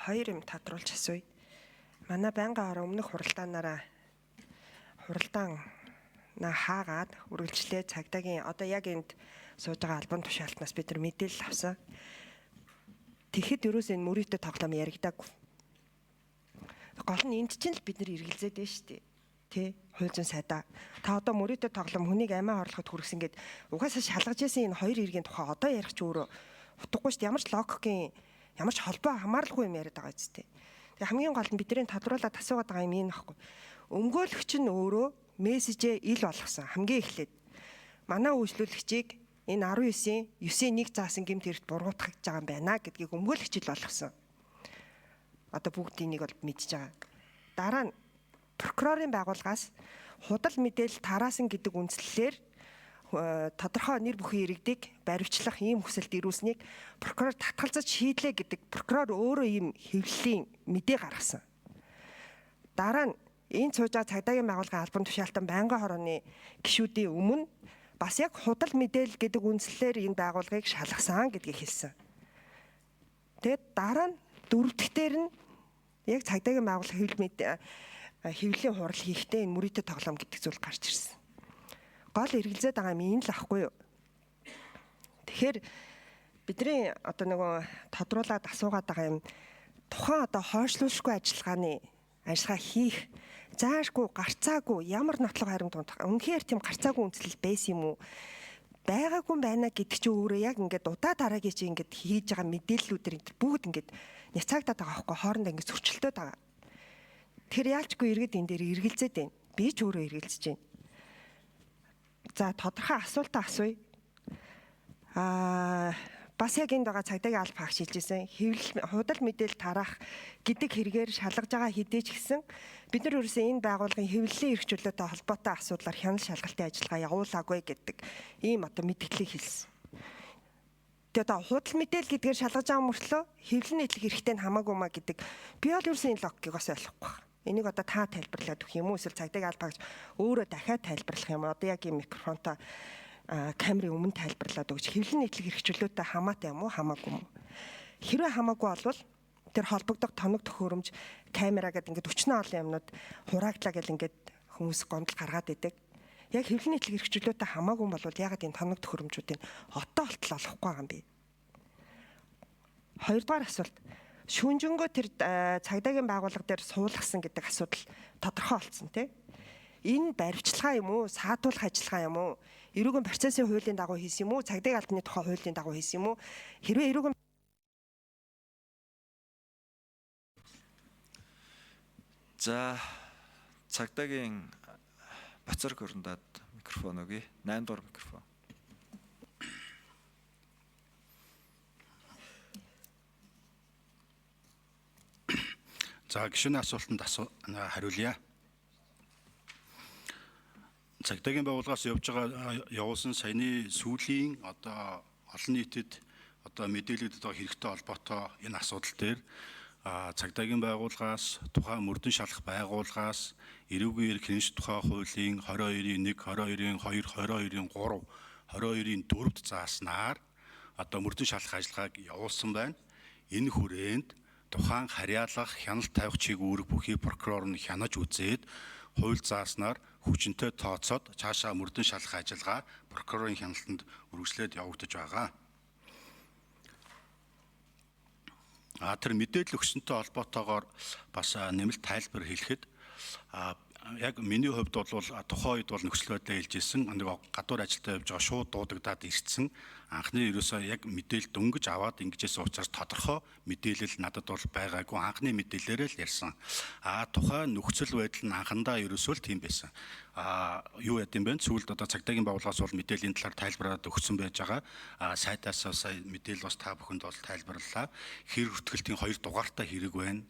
хоёр юм тодруулж асууя. Манай байнгын орон өмнөх хуралдаанаараа хуралдаан хаагаад үргэлжлээ цагдаагийн одоо яг энд сууж байгаа албан тушаалтнаас бид нар мэдээлэл авсан. Тэгэхэд ерөөс энэ мөрөөдө тоглоом яригдаагүй. Гол нь энд чинь л бид нар эргэлзээд байна шүү дээ. Тэ хууль зүйн сайдаа. Та одоо мөрөөдө тоглоом хүнийг амиа орлоход хүргэсэн гээд угаасаа шалгаж яасан энэ хоёр иргэн тухай одоо ярих ч өөрөө утгагүй шүү дээ. Ямар ч логикийн ямар ч холбоо хамааралгүй юм яриад байгаа зү. Тэгээ хамгийн гол нь бидний тодруулаад асуугаад байгаа юм энэ баггүй. Өмгөөлөгч нь өөрөө мессежээ ил болгосон. Хамгийн эхлээд манай үйлчлүүлэгчийг энэ 19-ийн 9-1 заасан гэмт хэрэгт бургуутгаж байгаа юм байна гэдгийг өмгөөлөгч ил болгосон. Одоо бүгдийг бол мэдж байгаа. Дараа нь прокурорын байгууллагаас худал мэдээлэл тараасан гэдэг үндслэлээр тодорхой нэр бүхий иргэдийг баривчлах ийм хүсэлт ирүүлсэнийг прокурор татгалзаж шийдлээ гэдэг прокурор өөрөө ийм хэвлэлийн мэдээ гаргасан. Дараа нь энэ сууж байгаа цагдаагийн байгууллагын албан тушаалтан байнгын хорооны гишүүдийн өмнө бас яг худал мэдээлэл гэдэг үндслэлээр энэ байгууллагыг шалгасан гэдгийг хэлсэн. Тэгээд дараа нь дөрөвдөгтөр нь яг цагдаагийн байгууллага хэвлэлийн хурал хийхдээ энэ мөрөөдө тоглоом гэдэг зүйл гарч ирсэн. Гол эргэлзээд байгаа юм энэ л ахгүй юу. Тэгэхээр бидний одоо нөгөө тодруулаад асуугаад байгаа юм тухайн одоо хойшлуулшгүй ажиллагаа хийх заашгүй гарцаагүй ямар нотлого харимт үнэхээр тийм гарцаагүй үндэслэл байсан юм уу байгаагүй байна гэдэг чинь өөрөө яг ингээд удаа дараагийн чинь ингээд хийж байгаа мэдээллүүдэр бүгд ингээд няцаагдаад байгаа байхгүй хоорондоо ингээд зөрчилдөд байгаа. Тэр яалчгүй иргэд энэ дээр эргэлзээд байна. Би ч өөрөө эргэлзэж байна. За тодорхой асуултаа асууя. Бас яг энд байгаа цагдаагийн алба хаагч хэлжсэн. Худал мэдээлэл тараах гэдэг хэрэгээр шалгаж байгаа хэдий ч гэсэн бид нар ерөөсөө энэ байгууллагын хэвлэлийн эрх чөлөөтэй холбоотой асуудлаар хяналт шалгалтын ажиллагаа явуулаагүй гэдэг ийм одоо мэдээллийг хэлсэн. Тэгээд худал мэдээлэл гэдгээр шалгаж байгаа мөртлөө хэвлэлийн нийтлэг эрхтэй хамаагүй маа гэдэг би бол ерөөсөө энэ логикийг бас ойлгохгүй байна. Энийг одоо та тайлбарлаад өгөх юм уу эсвэл цагдаагийн алба хаагч өөрөө дахиад тайлбарлах юм уу? Одоо яг ийм микрофонтой камерын өмнө тайлбарлаад өгч хэвлэлийн нийтлэг эрх чөлөөтэй хамаатай юм уу хамаагүй юм уу? Хэрвээ хамаагүй болвол тэр холбогдох тоног төхөөрөмж камера гэдэг ингээд өчнөө олон юмнууд хураагдлаа гэл ингээд хүмүүс гомдол гаргаад идэг. Яг хэвлэлийн нийтлэг эрх чөлөөтэй хамаагүй бол ягаад энэ тоног төхөөрөмжүүдийн отоо олтол олохгүй байгаа юм бэ? Хоёрдугаар асуулт. Шүнжэнгөө тэр цагдаагийн байгууллага дээр суулгасан гэдэг асуудал тодорхой болсон тийм. Энэ баривчлага юм уу, саатуулах ажиллагаа юм уу? Эрүүгийн процессын хуулийн дагуу хийсэн юм уу? Цагдаагийн албаны тухай хуулийн дагуу хийсэн юм уу? Хэрвээ эрүүгийн За цагдаагийн Бацар Гөрөндад микрофон өгье. 8 дугаар микрофон. За гишүүний асуултанд хариулъя. Цагдаагийн байгууллагаас явуулсан саяны сүүлийн одоо олон нийтэд одоо мэдээлэгдэд байгаа хэрэгтэй холбоотой энэ асуудал дээр цагдаагийн байгууллагаас тухайн мөрдөн шалах байгууллагаас эрүүгийн эрх хянш тухай хуулийн 22-ийн 1, 22-ийн 2, 22-ийн 3, 22-ийн 4-д зааснаар одоо мөрдөн шалах ажиллагааг явуулсан байна. Энэ хүрээнд тухайн харьяалах хяналт тавих чиг үүрэг бүхий прокурор нь хянаж үзээд хууль зааснаар хүчинтэй тооцоод цаашаа мөрдөн шалах ажиллагаа прокурорын хяналтанд үргэлжлээд явагдаж байгаа. Тэр мэдээлэл өгсөнтэй холбоотойгоор бас нэмэлт тайлбар хэлэхэд яг миний хувьд бол тухайн үед бол нөхцөл байдлаа хэлжсэн нэг гадуур ажилдаа явж байгаа шууд дуудагдаад ирсэн анхны ерөөсөө яг мэдээлэл дөнгөж аваад ингэжээс учраас тодорхой мэдээлэл надад бол байгаагүй анхны мэдээлэлээр л ярьсан. Тухайн нөхцөл байдал нь анхандаа ерөөсөө л тийм байсан. Юу яд юм бэ? Сүүлд одоо цагдаагийн байгууллагаас бол мэдээллийн талаар тайлбараад өгсөн байж байгаа. Сайдаас сая мэдээлэл бас та бүхэнд бол тайлбарлалаа. Хэрэг хүртгэлтийн 2 дугаартай хэрэг байна.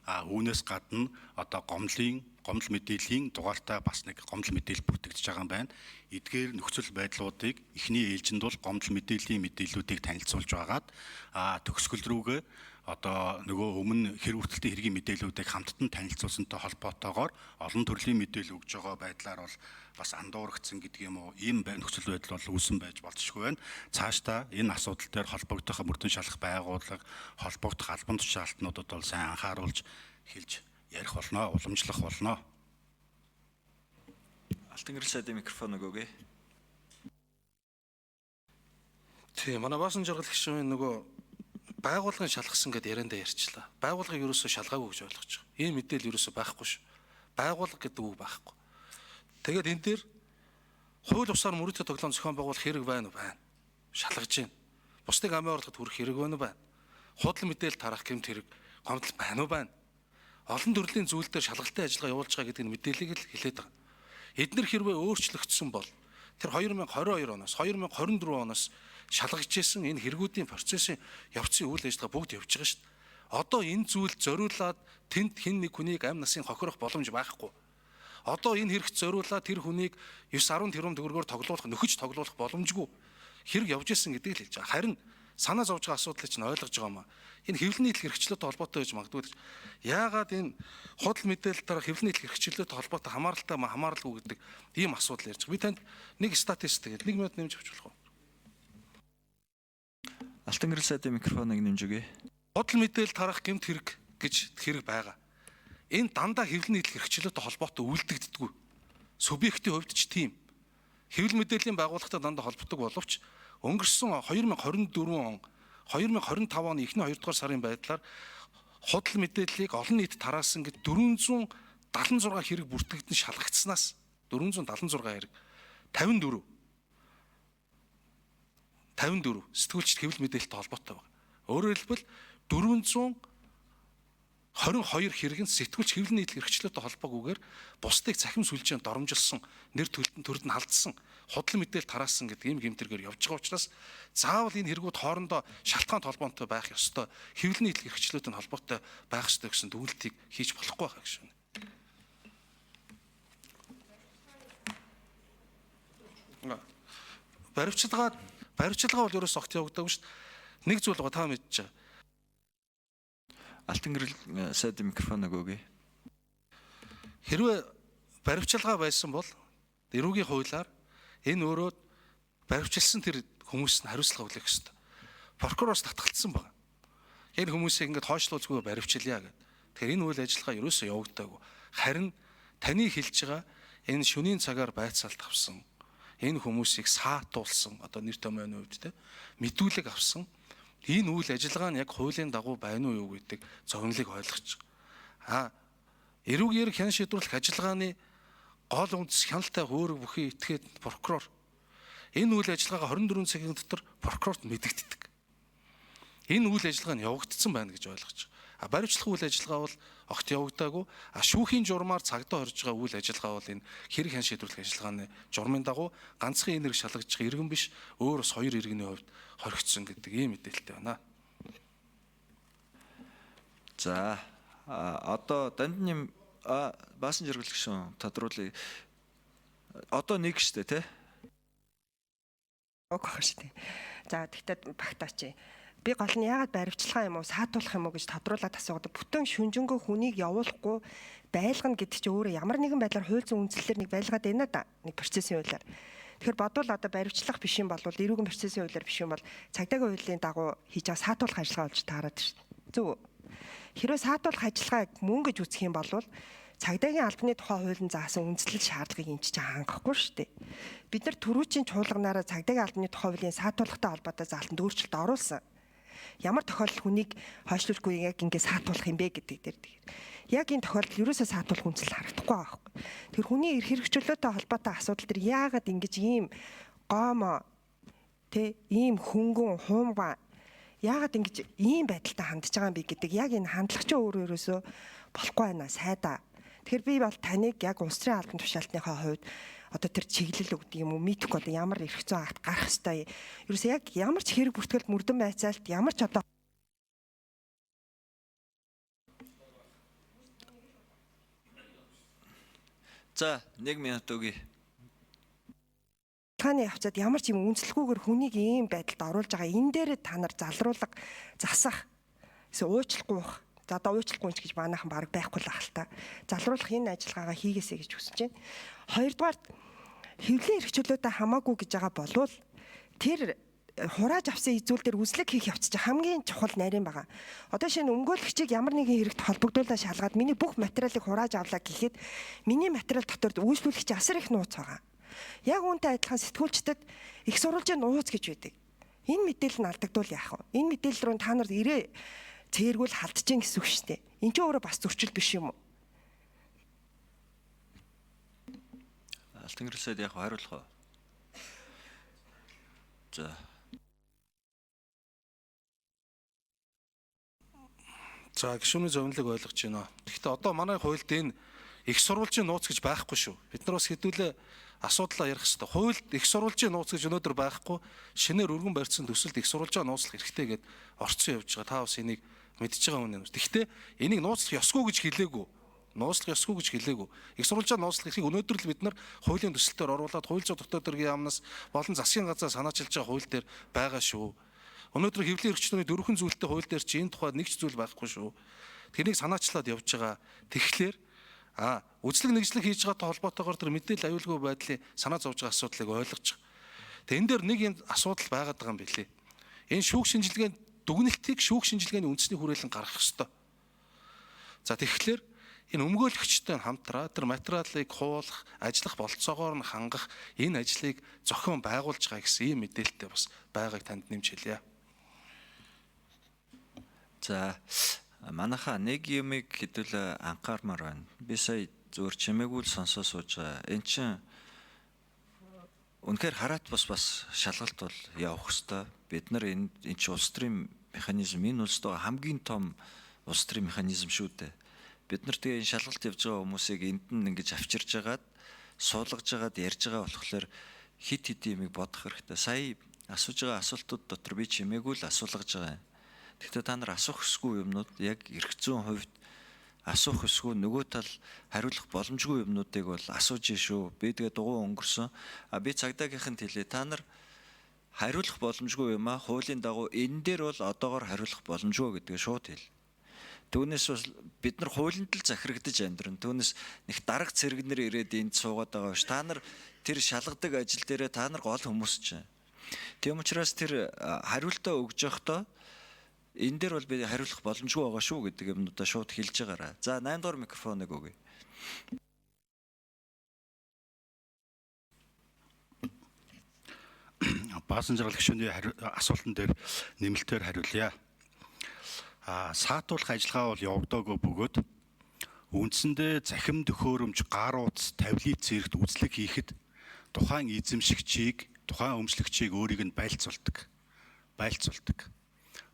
Үүнээс гадна одоо гомдол мэдээллийн дугаартай бас нэг гомдол мэдээлэл бүртгэж байгаа юм байна. Эдгээр нөхцөл байдлуудыг эхний ээлжинд бол гомдол мэдээллийн мэдээллүүдийг танилцуулж байгаад төгсгөл рүүгээ одоо нөгөө өмнө хэрэг хүртэлтийн хэргийн мэдээллүүдийг хамттан танилцуулсантай холбоотойгоор олон төрлийн мэдээлэл өгж байгаа байдлаар бол бас андуурагдсан гэдэг юм уу, ийм нөхцөл байдал бол үүсэн байж болзошгүй байна. Цаашдаа энэ асуудал дээр холбогдох мөрдөн шалах байгууллага, холбогдох албан тушаалтнуудад бол сайн анхааруулж хэлж ярих болно, уламжлах болно. Алтан гэрэл сайдын микрофон өгөөгүй. Тийм, манай баасан жаргал гишүүн нөгөө байгууллагын шалгасан гэдээ яриандаа ярьчлаа. Байгууллагыг ерөөсөө шалгаагүй гэж ойлгож байгаа. Ийм мэдээлэл ерөөсөө байхгүй ш. Байгууллага гэдэг үг байхгүй. Тэгээд энэ дээр хууль бусаар мөрөдө тоглоом зохион байгуулах хэрэг байна уу? Байна. Шалгаж байна. Бусдыг амын орлогод хүрэх хэрэг байна уу? Байна. Худал мэдээлэл тарах гэмт хэрэг гомдол байна уу? Байна. Олон төрлийн зүйл дээр шалгалтын ажиллагаа явуулж байгаа гэдэг нь мэдээллийг л хэлээд байгаа. Эднэр хэрвээ өөрчлөгдсөн бол тэр 2022 оноос 2024 оноос шалгаж ирсэн энэ хэрэгүүдийн процессын явцын үйл ажиллагаа бүгд явж байгаа шүү дээ. Одоо энэ зүйл зориулаад тэнд хэн нэг хүнийг амь насын хохирох боломж байхгүй. Одоо энэ хэрэгт зориулаад тэр хүнийг 9-10 тэрбум төгрөгөөр нөхөж тоглуулах боломжгүй хэрэг явж ирсэн гэдгийг л хэлж байгаа. Харин санаа зовж байгаа асуудлыг чинь ойлгож байгаа маа. Энэ хэвлэлийн идэл хэрэгчлөөтэй холбоотой байж магадгүй. Яагаад энэ худал мэдээлэл дараа хэвлэлийн идэл хэрэгчлөөтэй холбоотой хамааралгүй гэдэг ийм асуудал ярьж байгаа. Би танд нэг статистик гэдэг 1 минут нэмж авч болох уу? Алтан гэрэл сайдын микрофоныг нэмж өгье. Худал мэдээлэл тарах гэмт хэрэг гэж хэрэг байгаа. Энэ дандаа хэвлэлийн идэл хэрэгчлөөтэй холбоотой үйлдэгддэггүй. Субъектийн хувьд ч тийм. Хэвлэл мэдээллийн байгууллагатай дандаа холбогддог боловч өнгөрсөн 2024 он 2025 оны эхний 2 дугаар сарын байдлаар худал мэдээллийг олон нийт тараасан гэд 476 хэрэг бүртгэгдэн шалгагдсанаас 476 хэрэг 54 сэтгүүлчд хэвлэл мэдээлэлтэй холбоотой байна. Өөрөөр хэлбэл 422 хэрэг нь сэтгүүлч хэвлэлийн идэл хэрэгчлөөтэй холбоогүйгээр бусдыг цахим сүлжээнд доромжилсан, нэр төрд нь халдсан, худал мэдээлэл тараасан гэдэг ийм гэмтэргээр явж байгаа учраас заавал энэ хэрэгүүд хоорондоо шалтгаан толгоонтой байх ёстой, хэвлэлийн идэл хэрэгчлөөтэй холбоотой байх ёстой гэсэн дүгнэлтийг хийж болохгүй байгаа гэж байна. Баримтчилгаа бол ерөөс огт явагдаагүй шүү дээ. Нэг зүйл байгаа та мэдчихэ. Алтан гэрэл сайдын микрофон өгөөгүй. Хэрвээ баримтчилгаа байсан бол эрүүгийн хуулиар энэ өөрөө баримтчилсан тэр хүмүүс нь хариуцлага хүлээх ёстой. Прокуророос татгалцсан байна. Энэ хүмүүсийг ингээд хойшлуулзгүй баримтчилъя гэдэг. Тэгэхээр энэ үйл ажиллагаа ерөөсөө явагдаагүй. Харин таны хэлж байгаа энэ шөнийн цагаар байцаалт авсан энэ хүмүүсийг саатуулсан одоо нэр томьёоны хувьд те мэдүүлэг авсан энэ үйл ажиллагаа нь яг хуулийн дагуу байна уу юу гэдэг зовнилыг ойлгож байгаа. Эрүүгийн эрх хян шийдвэрлэх ажиллагааны гол үндэс хяналттай хөөрөг бүхий этгээд прокурор энэ үйл ажиллагаагаа 24 цагийн дотор прокурорт мэдэгддэг. Энэ үйл ажиллагаа нь явагдсан байна гэж ойлгож байгаа. Баримтлах үйл ажиллагаа бол огт явагдаагүй. Шүүхийн журмаар цагдаа хорж байгаа үйл ажиллагаа бол энэ хэрэг хян шийдвэрлэх ажиллагааны журмын дагуу ганцхан энэ хэрэг шалгаж байгаа иргэн биш, өөр бас 2 иргэний хувьд хоригдсон гэдэг ийм мэдээлэлтэй байна. За одоо Дандны баасан жаргал гишүүн тодруулъя. Одоо нэг штэ тий? Ог ах штэ. За тэгтээ багтаач. Би гол нь яагаад баримтчилгаа юм уу, саатуулах юм уу гэж тодруулаад асуугаад бүтэн шүнжэнгөө хүнийг явуулахгүй байлгана гэдэг чинь өөрөө ямар нэгэн байдлаар хууль зүйн үндслэлээр нэг байлгаад байна да. Нэг процессын хуулиар. Тэгэхээр бодвол одоо баримтчлах биш юм бол эрүүгийн процессын хуулиар биш юм бол цагдаагийн хуулийн дагуу хийж байгаа саатуулах ажиллагаа болж таарад шүү дээ. Зөв үү? Хэрвээ саатуулах ажиллагааг мөн гэж үзэх юм бол цагдаагийн албаны тухай хуулийн заасан үндслэл шаардлагыг энэ чинь хангахгүй шүү дээ. Бид нар түрүүчийн чуулганаараа цагдаагийн албаны тухай хуулийн саатуулахтай холбоотой заалтанд өөрчлөлт оруулсан. Ямар тохиолдол хүнийг хойшлуулахгүй яг ингэ саатуулах юм бэ гэдэг дээр. Яг энэ тохиолдол ерөөсөө саатуулах үндэслэл харагдахгүй байгаа байхгүй. Тэр хүний эрх хэрэгчлөөтэй холбоотой асуудал төр яагаад ингэж ийм гомоо ийм хөнгөн хуумгаа яагаад ингэж ийм байдалтай хандж байгаа юм бэ гэдэг яг энэ хандлага чинь өөрөө ерөөсөө болохгүй байна сайдаа. Тэгэхээр би бол таныг яг улс төрийн албан тушаалтныхаа хувьд одоо тэр чиглэл өгдөг юм уу мэдхгүй одоо ямар эрх зүйн акт гарах ёстой. Ерөөсөө яг ямар ч хэрэг бүртгэлд мөрдөн байцаалт ямар ч одоо За 1 минут өгье. таны явцад ямар ч юм үнэлэхгүйгээр хүнийг ийм байдалд оруулж байгаа энэ дээр та нар залруулга засах Эсвэл уучлахгүй бах. За одоо уучлахгүй ч гэж манайхан баг байхгүй л ах л та. Залруулах энэ ажиллагаагаа хийгээсэй гэж хүсэж байна. Хоёрдугаар хэвлэлийн эрхчлөлтөд хамаагүй гэж байгаа болвол тэр хурааж авсан эзүүл дээр үзлэг хийх явц чинь хамгийн чухал нарийн байгаа. Одоо шинэ өмгөөлөгчийг ямар нэгэн хэрэгт холбогдуулаад шалгаад миний бүх материалыг хурааж авлаа гэхэд миний материал дотор үйлчлүүлэгч асар их нууц байгаа. Яг үүнтэй адилхан сэтгүүлчдэд их сурвалжийн нууц гэж байдаг. Энэ мэдээлэл нь алдагдвал яах вэ? Энэ мэдээлэл рүү та нар ирээ цээргүүл халдчихээн гэсэн үг шүү дээ. Энд чинь өөрөө бас зөрчил биш юм уу? Алтан гэрэлсэд яг хариулах уу? За. За гишүүний зөвнөлийг ойлгож байна. Гэхдээ одоо манай хуульд энэ их сурвалжийн нууц гэж байхгүй шүү. Бид нар бас хэдүүлээ асуудлаа ярих хэрэгтэй. Хуульд их сурвалжийн нууц гэж өнөөдөр байхгүй. Шинээр өргөн барьсан төсөлд их сурвалжаа нууцлах хэрэгтэй гэд орцсон явж байгаа. Та бас энийг мэдчихэж байгаа үнэ. Гэхдээ энийг нууцлах ёсгүй гэж хэлээгүй. Нууцлах ёсгүй гэж хэлээгүй. Их сурвалжаа нууцлахыг өнөөдөр л бид нар хуулийн төсөлтөөр оруулаад хууль зүйн тогтоодоргийн яамнаас болон засгийн газар санаачилж байгаа хууль дээр байгаа шүү. Өнөөдөр хэвлэлийн эрхчлөөний дөрвөн зүйлтэй хууль дээр чи энэ тухайд нэг ч зүйл байхгүй шүү. Тэрийг санаачлаад явж байгаа. Тэгэхээр үзлэг нэгжлэг хийж байгаатай холбоотойгоор тэр мэдээлэл аюулгүй байдлын санаа зовж байгаа асуудлыг ойлгож байгаа. Тэгээ энэ дээр нэг юм асуудал байгаад байгаа юм билээ. Энэ шүүх шинжилгээнд дүгнэлтийг шүүх шинжилгээний үндэсний хүрээлэн гаргах ёстой. За тэгэхээр энэ өмгөөлөгчтэй хамтраа тэр материалыг хуулах, ажиллах болцоогоор нь хангах энэ ажлыг зохион байгуулж байгаа гэсэн ийм мэдээлэлтэй бас байгааг танд нэмж хэлье. За манайхаа нэг юмыг хэдүүл анхаармаар байна. Би сая зүгээр чимээгүй л сонсоо сууж байгаа. Эн чинь үнэхээр хараат бас шалгалт бол явах хэвээр. Бид нар энэ чинь улс төрийн механизм, энэ улсд байгаа хамгийн том улс төрийн механизм шүү дээ. Бид нар тэгээ энэ шалгалт явж байгаа хүмүүсийг энд нь ингэж авчирж агаад суулгаж агаад ярьж байгаа болохоор хит юмыг бодох хэрэгтэй. Сая асууж байгаа асуултууд дотор би чимээгүй л асуулгаж байгаа юм. Гэхдээ та нар асуух хүсгүй юмнууд яг эрх зүйн хувьд асуух хүсгүй нөгөө тал хариулах боломжгүй юмнуудыг бол асууж шүү. Би тэгээ дугуй өнгөрсөн. Би цагдаагийнханд хэлээ. Та нар хариулах боломжгүй юм а. Хуулийн дагуу энэ дээр бол одоогоор хариулах боломжгүй гэдгээ шууд хэл. Түүнээс бас бид нар хуулинд л захирагдаж амьдран. Түүнээс нэг дарга цэрэгнэр ирээд энд суугаад байгаа ш. Та нар тэр шалгадаг ажил дээрээ та нар гол хүмүүс чинь. Тийм учраас тэр хариултаа өгж явахдаа энэ дээр бол би хариулах боломжгүй байгаа шүү гэдэг юмнуудаа шууд хэлж байгаарай. За 8 дугаар микрофоныг өгье. Баасан жаргал гишүүний асуултан дээр нэмэлтээр хариулъя. Саатуулах ажиллагаа бол явагдаагүй бөгөөд үндсэндээ захим төхөөрөмж гар утас тавилын зэрэгт үзлэг хийхэд тухайн эзэмшигчийг, тухайн өмчлөгчийг өөрийг нь байлцуулдаг.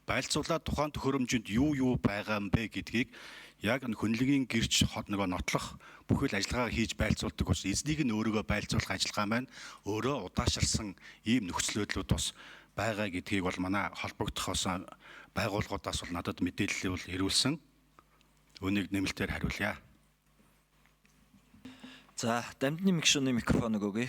Байлцуулаад тухайн төхөөрөмжөнд юу байгаа юм бэ гэдгийг яг хүнлэгийн гэрч нөгөө нотлох бүхэл ажиллагаа хийж байлцуулдаг учраас эзнийг нь өөрийгөө байлцуулах ажиллагаа маань өөрөө удаашрсан ийм нөхцөлөдлүүд бас байгаа гэдгийг бол манай холбогдохоос байгууллагуудаас бол надад мэдээлэл бол ирүүлсэн. Үнийг нэмэлтээр хариулъя. За дамжны микрофоныг өгье.